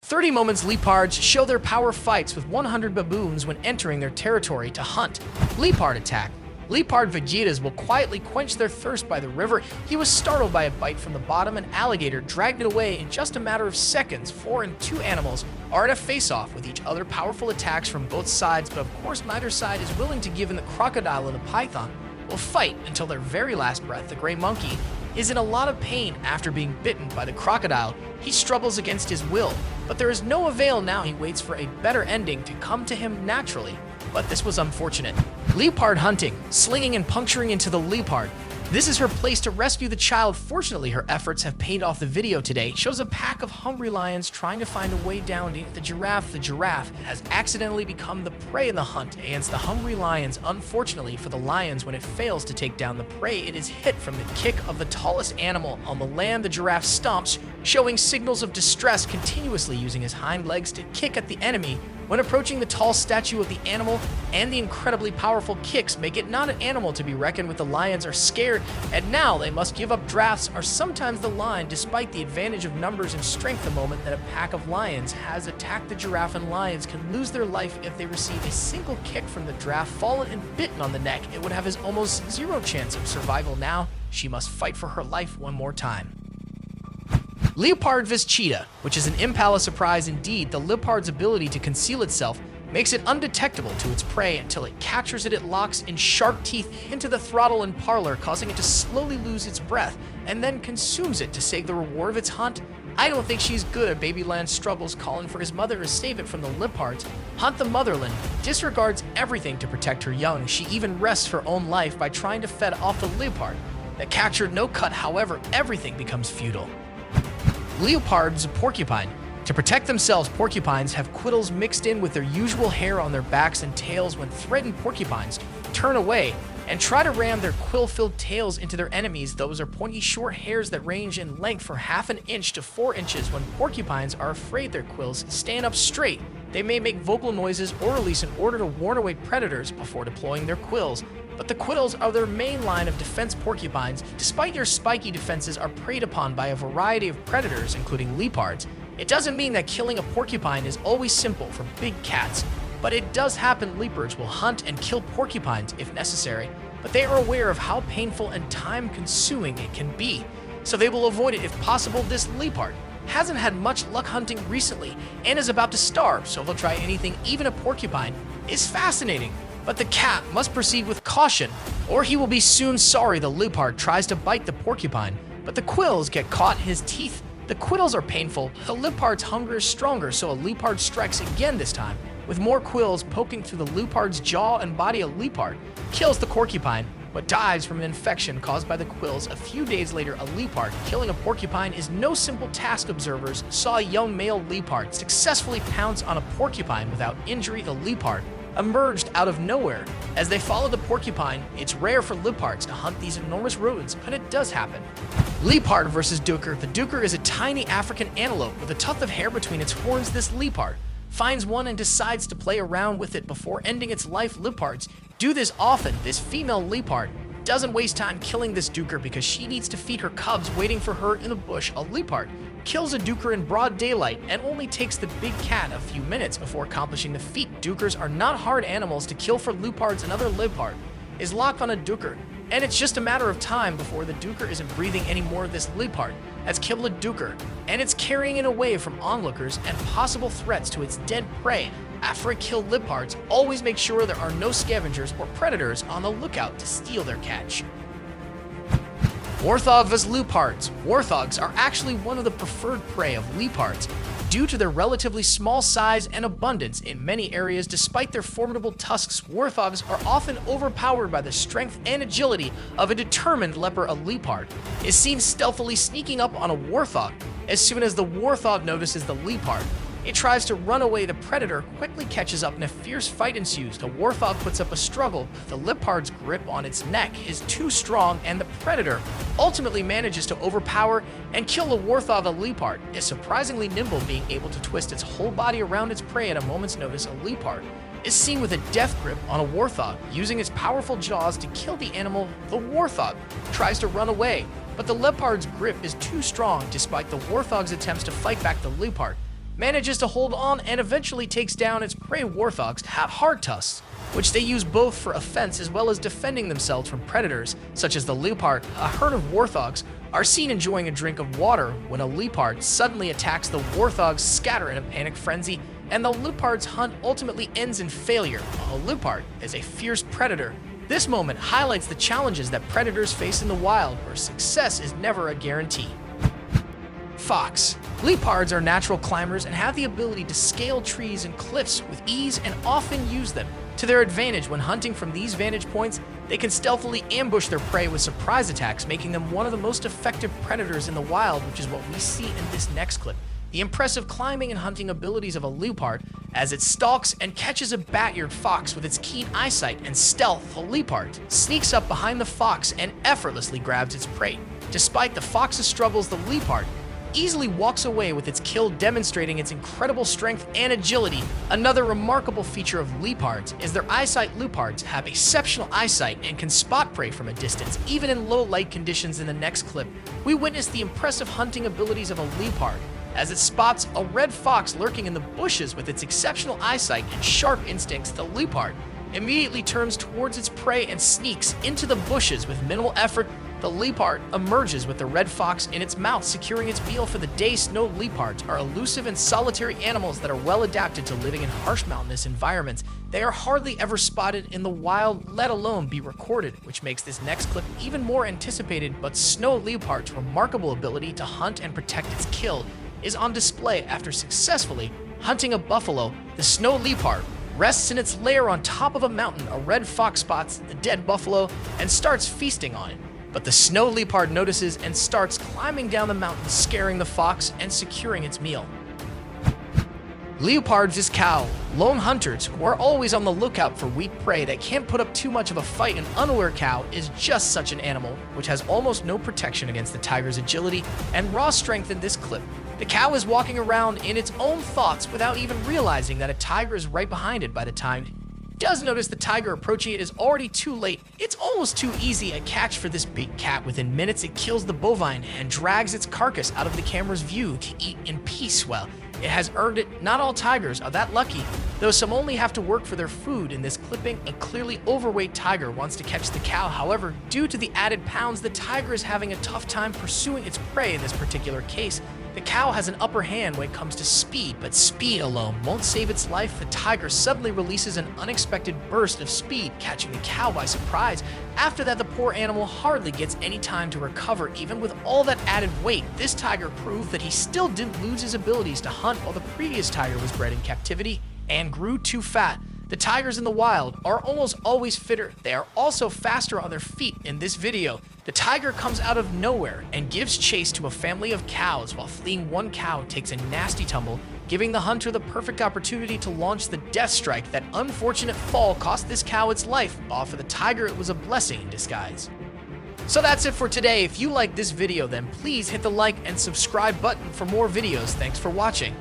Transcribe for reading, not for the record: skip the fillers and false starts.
30 moments leopards show their power fights with 100 baboons when entering their territory to hunt. Leopard attack. Leopard Vegetas will quietly quench their thirst by the river. He was startled by a bite from the bottom. An alligator dragged it away in just a matter of seconds. 4 and 2 animals are in a face-off with each other. Powerful attacks from both sides, but of course neither side is willing to give in. The crocodile and the python will fight until their very last breath. The gray monkey is in a lot of pain after being bitten by the crocodile. He struggles against his will, but there is no avail now. He waits for a better ending to come to him naturally, but this was unfortunate. Leopard hunting, slinging and puncturing into the leopard. This is her place to rescue the child. Fortunately, her efforts have paid off. The video today shows a pack of hungry lions trying to find a way down to the giraffe. The giraffe has accidentally become the prey in the hunt against the hungry lions. Unfortunately for the lions, when it fails to take down the prey, it is hit from the kick of the tallest animal on the land. The giraffe stomps, showing signals of distress, continuously using his hind legs to kick at the enemy. When approaching the tall statue of the animal, and the incredibly powerful kicks make it not an animal to be reckoned with. The lions are scared, and now they must give up. Drafts are sometimes the line, despite the advantage of numbers and strength. The moment that a pack of lions has attacked the giraffe, and lions can lose their life if they receive a single kick from the giraffe. Fallen and bitten on the neck, it would have his almost zero chance of survival. Now she must fight for her life one more time. Leopard vs cheetah, which is an impala surprise indeed. The leopard's ability to conceal itself makes it undetectable to its prey. Until it captures it, it locks in sharp teeth into the throttle and parlor, causing it to slowly lose its breath, and then consumes it to save the reward of its hunt. I don't think she's good. Babyland struggles, calling for his mother to save it from the leopards. Hunt the motherland disregards everything to protect her young. She even risks her own life by trying to fend off the leopard that captured no cut. However, everything becomes futile. Leopards porcupine. To protect themselves, porcupines have quills mixed in with their usual hair on their backs and tails. When threatened, porcupines turn away and try to ram their quill-filled tails into their enemies. Those are pointy short hairs that range in length from ½ an inch to 4 inches. When porcupines are afraid their quills stand up straight, they may make vocal noises or release in order to warn away predators before deploying their quills. But the quills are their main line of defense. Porcupines, despite their spiky defenses, are preyed upon by a variety of predators, including leopards. It doesn't mean that killing a porcupine is always simple for big cats, but it does happen. Leopards will hunt and kill porcupines if necessary, but they are aware of how painful and time-consuming it can be, so they will avoid it if possible. This leopard hasn't had much luck hunting recently and is about to starve, so he'll try anything. Even a porcupine is fascinating, but the cat must proceed with caution, or he will be soon sorry. The leopard tries to bite the porcupine, but the quills get caught in his teeth. The quills are painful. The leopard's hunger is stronger, so a leopard strikes again, this time with more quills poking through the leopard's jaw and body. A leopard kills the porcupine, but dies from an infection caused by the quills. A few days later, a leopard killing a porcupine is no simple task. Observers saw a young male leopard successfully pounce on a porcupine without injury. The leopard emerged out of nowhere. As they followed the porcupine, it's rare for leopards to hunt these enormous rodents, but it does happen. Leopard versus duiker. The duiker is a tiny African antelope with a tuft of hair between its horns. This leopard finds one and decides to play around with it before ending its life. Leopards do this often. This female leopard doesn't waste time killing this duiker because she needs to feed her cubs waiting for her in the bush. A leopard kills a duiker in broad daylight and only takes the big cat a few minutes before accomplishing the feat. Duikers are not hard animals to kill for leopards. Another leopard is locked on a duiker, and it's just a matter of time before the duiker isn't breathing anymore. This leopard has killed a duiker, and it's carrying it away from onlookers and possible threats to its dead prey. After it kills leopards, always make sure there are no scavengers or predators on the lookout to steal their catch. Warthog vs leopards. Warthogs are actually one of the preferred prey of leopards due to their relatively small size and abundance in many areas. Despite their formidable tusks, warthogs are often overpowered by the strength and agility of a determined leopard. A leopard is seen stealthily sneaking up on a warthog. As soon as the warthog notices the leopard, it tries to run away. The predator quickly catches up and a fierce fight ensues. The warthog puts up a struggle. The leopard's grip on its neck is too strong, and the predator ultimately manages to overpower and kill the warthog. The leopard is surprisingly nimble, being able to twist its whole body around its prey at a moment's notice. A leopard is seen with a death grip on a warthog, using its powerful jaws to kill the animal. The warthog tries to run away, but the leopard's grip is too strong. Despite the warthog's attempts to fight back, the leopard manages to hold on and eventually takes down its prey warthogs have hard tusks, which they use both for offense as well as defending themselves from predators, such as the leopard. A herd of warthogs are seen enjoying a drink of water when a leopard suddenly attacks. The warthogs scatter in a panic frenzy, and the leopard's hunt ultimately ends in failure. A leopard is a fierce predator. This moment highlights the challenges that predators face in the wild, where success is never a guarantee. Fox. Leopards are natural climbers and have the ability to scale trees and cliffs with ease and often use them to their advantage. When hunting from these vantage points, they can stealthily ambush their prey with surprise attacks, making them one of the most effective predators in the wild, which is what we see in this next clip. The impressive climbing and hunting abilities of a leopard as it stalks and catches a bat-eared fox with its keen eyesight and stealth. The leopard sneaks up behind the fox and effortlessly grabs its prey. Despite the fox's struggles, the leopard easily walks away with its kill, demonstrating its incredible strength and agility. Another remarkable feature of leopards is their eyesight. Leopards have exceptional eyesight and can spot prey from a distance, even in low light conditions. In the next clip, we witness the impressive hunting abilities of a leopard as it spots a red fox lurking in the bushes. With its exceptional eyesight and sharp instincts, the leopard immediately turns towards its prey and sneaks into the bushes. With minimal effort, the leopard emerges with the red fox in its mouth, securing its meal for the day. Snow leopards are elusive and solitary animals that are well adapted to living in harsh mountainous environments. They are hardly ever spotted in the wild, let alone be recorded, which makes this next clip even more anticipated. But snow leopard's remarkable ability to hunt and protect its kill is on display. After successfully hunting a buffalo, the snow leopard rests in its lair on top of a mountain. A red fox spots the dead buffalo and starts feasting on it. But the snow leopard notices and starts climbing down the mountain, scaring the fox and securing its meal. Leopards is cow. Lone hunters who are always on the lookout for weak prey that can't put up too much of a fight. An unaware cow is just such an animal, which has almost no protection against the tiger's agility and raw strength. In this clip, the cow is walking around in its own thoughts without even realizing that a tiger is right behind it. By the time it does notice the tiger approaching, it is already too late. It's almost too easy a catch for this big cat. Within minutes, it kills the bovine and drags its carcass out of the camera's view to eat in peace. Well, it has earned it. Not all tigers are that lucky, though some only have to work for their food. In this clipping, a clearly overweight tiger wants to catch the cow. However, due to the added pounds, the tiger is having a tough time pursuing its prey. In this particular case, the cow has an upper hand when it comes to speed, but speed alone won't save its life. The tiger suddenly releases an unexpected burst of speed, catching the cow by surprise. After that, the poor animal hardly gets any time to recover. Even with all that added weight, this tiger proved that he still didn't lose his abilities to hunt, while the previous tiger was bred in captivity and grew too fat. The tigers in the wild are almost always fitter. They are also faster on their feet. In this video, the tiger comes out of nowhere and gives chase to a family of cows. While fleeing, one cow takes a nasty tumble, giving the hunter the perfect opportunity to launch the death strike. That unfortunate fall cost this cow its life, while for the tiger it was a blessing in disguise. So that's it for today. If you like this video, then please hit the like and subscribe button for more videos. Thanks for watching.